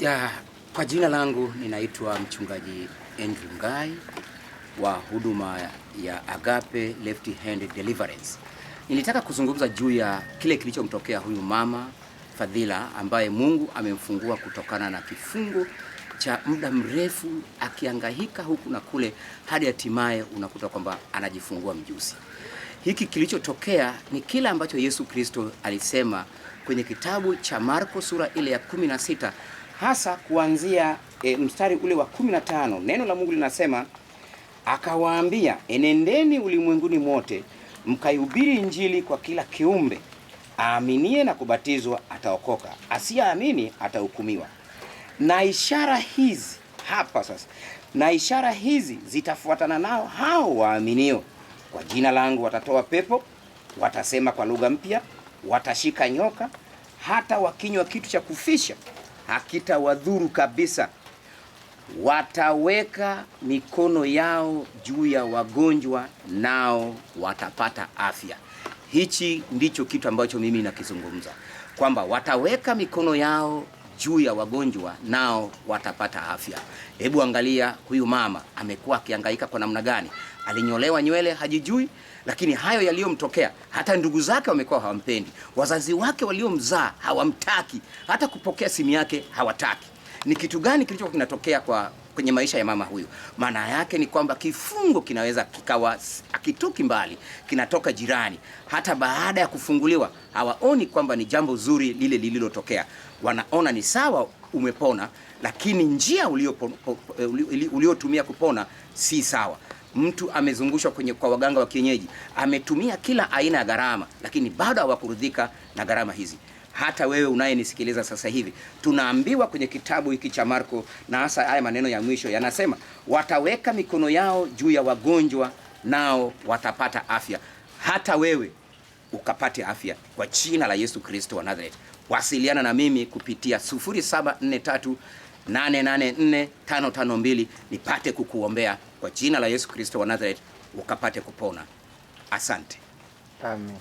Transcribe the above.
Ya, kwa jina langu ninaitwa mchungaji Andrew Ngai wa huduma ya Agape Left Hand Deliverance. Nilitaka kuzungumza juu ya kile kilichomtokea huyu mama Fadhila ambaye Mungu amemfungua kutokana na kifungo cha muda mrefu akihangaika huku na kule hadi hatimaye unakuta kwamba anajifungua mjusi. Hiki kilichotokea ni kile ambacho Yesu Kristo alisema kwenye kitabu cha Marko sura ile ya 16 hasa kuanzia mstari ule wa 15. Neno la Mungu linasema, akawaambia, enendeni ulimwenguni mote mkaihubiri Injili kwa kila kiumbe. Aaminie na kubatizwa ataokoka, asiyeamini atahukumiwa. Na ishara hizi hapa sasa, na ishara hizi zitafuatana nao hao waaminio. Kwa jina langu watatoa pepo, watasema kwa lugha mpya, watashika nyoka, hata wakinywa kitu cha kufisha hakitawadhuru kabisa. Wataweka mikono yao juu ya wagonjwa nao watapata afya. Hichi ndicho kitu ambacho mimi nakizungumza, kwamba wataweka mikono yao juu ya wagonjwa nao watapata afya. Hebu angalia huyu mama amekuwa akihangaika kwa namna gani. Alinyolewa nywele hajijui, lakini hayo yaliyomtokea, hata ndugu zake wamekuwa hawampendi, wazazi wake waliomzaa hawamtaki, hata kupokea simu yake hawataki. Ni kitu gani kilichokuwa kinatokea kwenye maisha ya mama huyu? Maana yake ni kwamba kifungo kinaweza kikawa akitoki mbali, kinatoka jirani. Hata baada ya kufunguliwa hawaoni kwamba ni jambo zuri lile lililotokea. Wanaona ni sawa umepona, lakini njia uliotumia kupona si sawa. Mtu amezungushwa kwa waganga wa kienyeji, ametumia kila aina ya gharama, lakini bado hawakuridhika na gharama hizi. Hata wewe unayenisikiliza sasa hivi, tunaambiwa kwenye kitabu hiki cha Marko, na hasa haya maneno ya mwisho yanasema, wataweka mikono yao juu ya wagonjwa nao watapata afya. Hata wewe ukapate afya kwa jina la Yesu Kristo wa Nazareth. Wasiliana na mimi kupitia 0743884552 nipate kukuombea kwa jina la Yesu Kristo wa Nazareth ukapate kupona. Asante. Amen.